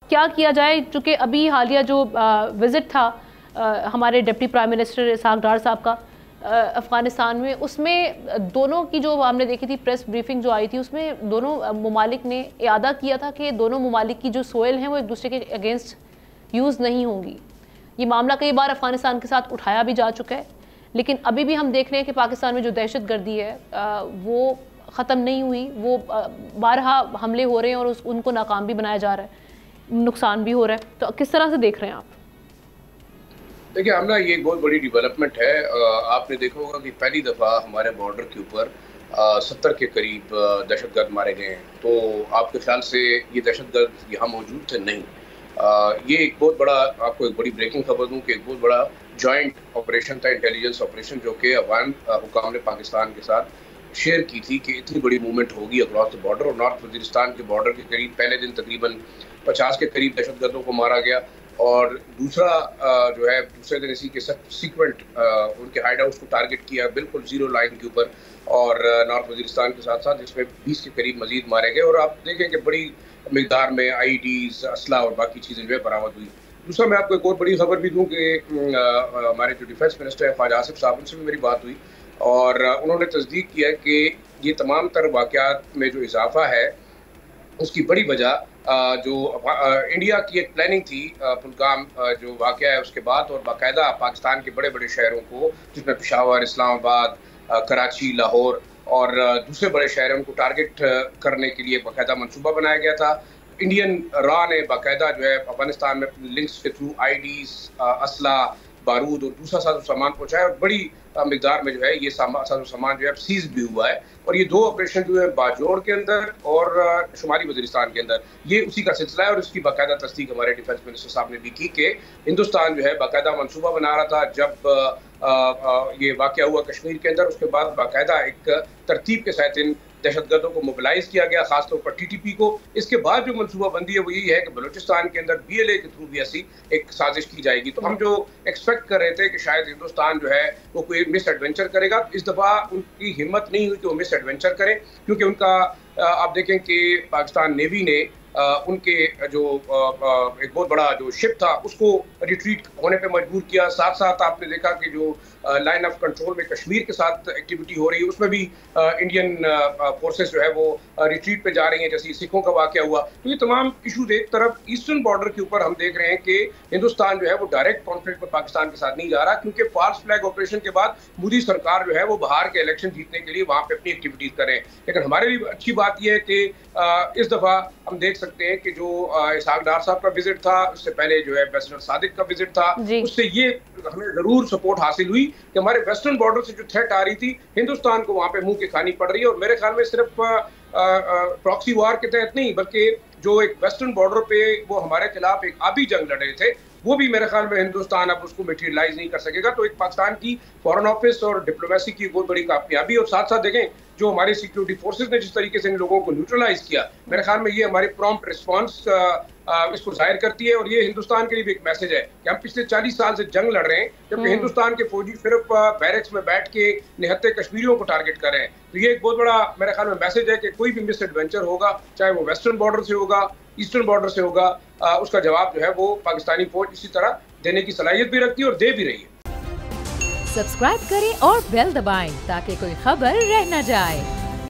क्या किया जाए, चूँकि अभी हालिया जो विज़िट था हमारे डिप्टी प्राइम मिनिस्टर इसहाक डार साहब का अफ़गानिस्तान में, उसमें दोनों की जो हमने देखी थी प्रेस ब्रीफिंग जो आई थी, उसमें दोनों ममालिक ने इरादा किया था कि दोनों ममालिक की जो सोयल हैं वो एक दूसरे के अगेंस्ट यूज़ नहीं होंगी। ये मामला कई बार अफ़गानिस्तान के साथ उठाया भी जा चुका है, लेकिन अभी भी हम देख रहे हैं कि पाकिस्तान में जो दहशत गर्दी है वो ख़त्म नहीं हुई, वो बारहा हमले हो रहे हैं और उनको नाकाम भी बनाया जा रहा है, नुकसान भी हो रहा है। तो किस तरह से देख रहे हैं आप? देखिए आमना, ये बहुत बड़ी डेवलपमेंट है। आपने देखा होगा कि पहली दफ़ा हमारे बॉर्डर के ऊपर 70 के करीब दहशतगर्द मारे गए हैं। तो आपके ख्याल से ये दहशतगर्द यहाँ मौजूद थे? नहीं। ये एक बहुत बड़ा, आपको एक बड़ी ब्रेकिंग खबर दूं कि एक बहुत बड़ा जॉइंट ऑपरेशन था, इंटेलिजेंस ऑपरेशन, जो कि अफगान हुकाम ने पाकिस्तान के साथ शेयर की थी कि इतनी बड़ी मूवमेंट होगी अक्रॉस द बॉर्डर। और नॉर्थ वजीरिस्तान के बॉर्डर के करीब पहले दिन तकरीबन 50 के करीब दहशतगर्दों को मारा गया, और दूसरा जो है दूसरे दिन इसी के सीक्वेंट उनके हाइड हाउस को टारगेट किया बिल्कुल जीरो लाइन के ऊपर, और नॉर्थ वजीरिस्तान के साथ साथ जिसमें 20 के करीब मजीद मारे गए। और आप देखें कि बड़ी मिकदार में आईडीज, असला और बाकी चीज़ें जो है बरामद हुई। दूसरा, मैं आपको एक और बड़ी खबर भी दूं कि हमारे जो डिफेंस मिनिस्टर है ख्वाजा आसिफ साहब, उनसे भी मेरी बात हुई और उन्होंने तस्दीक किया कि ये तमाम तर वाक़यात में जो इजाफा है उसकी बड़ी वजह जो इंडिया की एक प्लानिंग थी पुलगाम जो वाक़या है उसके बाद, और बाकायदा पाकिस्तान के बड़े बड़े शहरों को जिसमें पेशावर, इस्लामाबाद, कराची, लाहौर और दूसरे बड़े शहरों को टारगेट करने के लिए बाकायदा मनसूबा बनाया गया था। इंडियन रॉ ने बाकायदा जो है अफगानिस्तान में लिंक्स के थ्रू आईडीज, असला, बारूद और दूसरा साजो सामान पहुँचाया, और बड़ी मिकदार में जो है ये साजो सामान जो है सीज भी हुआ है। और ये दो ऑपरेशन जो है बाजोड़ के अंदर और शुमाली वजीरिस्तान के अंदर, ये उसी का सिलसिला है। और उसकी बाकायदा तस्दीक हमारे डिफेंस मिनिस्टर साहब ने भी की कि हिंदुस्तान जो है बाकायदा मनसूबा बना रहा था। जब ये वाक़या हुआ कश्मीर के अंदर, उसके बाद बाकायदा एक तरतीब के साथ इन दहशतगर्दों को मोबिलाइज किया गया, खासतौर पर टीटीपी को। इसके बाद जो मनसूबाबंदी है वो यही है कि बलूचिस्तान के अंदर BLA के थ्रू भी ऐसी एक साजिश की जाएगी। तो हम जो एक्सपेक्ट कर रहे थे कि शायद हिंदुस्तान जो है वो कोई मिस एडवेंचर करेगा, इस दफ़ा उनकी हिम्मत नहीं हुई कि वो मिस एडवेंचर करें, क्योंकि उनका आप देखें कि पाकिस्तान नेवी ने उनके जो एक बहुत बड़ा जो शिप था उसको रिट्रीट होने पे मजबूर किया। साथ साथ आपने देखा कि जो लाइन ऑफ कंट्रोल में कश्मीर के साथ एक्टिविटी हो रही है उसमें भी इंडियन फोर्सेस जो है वो रिट्रीट पे जा रही हैं, जैसे सिखों का वाक़या हुआ। तो ये तमाम इशूज, एक तरफ ईस्टर्न बॉर्डर के ऊपर हम देख रहे हैं कि हिंदुस्तान जो है वो डायरेक्ट कॉन्फ्लिक्ट में पाकिस्तान के साथ नहीं जा रहा, क्योंकि फॉल्स फ्लैग ऑपरेशन के बाद मोदी सरकार जो है वो बाहर के इलेक्शन जीतने के लिए वहाँ पे अपनी एक्टिविटीज करें। लेकिन हमारे लिए अच्छी बात यह है कि इस दफ़ा हम देख सकते हैं कि जो इसहाक डार साहब का विजिट था, उससे पहले जो है एम्बेसडर सादिक का विजिट था, उससे ये हमें जरूर सपोर्ट हासिल हुई कि हमारे वेस्टर्न बॉर्डर से जो थ्रेट आ रही थी हिंदुस्तान को वहाँ पे मुंह की खानी पड़ रही है। और मेरे ख्याल में सिर्फ प्रॉक्सी वार के तहत नहीं, बल्कि जो एक वेस्टर्न बॉर्डर पे वो हमारे खिलाफ एक आबी जंग लड़ रहे थे, वो भी मेरे ख्याल में हिंदुस्तान अब उसको मटेरियलाइज नहीं कर सकेगा। तो एक पाकिस्तान की फॉरेन ऑफिस और डिप्लोमेसी की बहुत बड़ी कामयाबी। और साथ साथ देखें जो हमारी सिक्योरिटी फोर्सेस ने जिस तरीके से इन लोगों को न्यूट्रलाइज किया, मेरे ख्याल में ये हमारी प्रॉम्प्ट रिस्पांस इसको जाहिर करती है। और ये हिंदुस्तान के लिए भी एक मैसेज है कि हम पिछले 40 साल से जंग लड़ रहे हैं, जबकि हिंदुस्तान के फौजी सिर्फ बैरक्स में बैठ के निहत्थे कश्मीरियों को टारगेट कर रहे हैं। तो ये एक बहुत बड़ा मेरे ख्याल में मैसेज है कि कोई भी मिस एडवेंचर होगा, चाहे वो वेस्टर्न बॉर्डर से होगा, ईस्टर्न बॉर्डर से होगा, उसका जवाब जो है वो पाकिस्तानी फौज इसी तरह देने की सलाहियत भी रखती है और दे भी रही है। सब्सक्राइब करें और बेल दबाएं ताकि कोई खबर रह न जाए।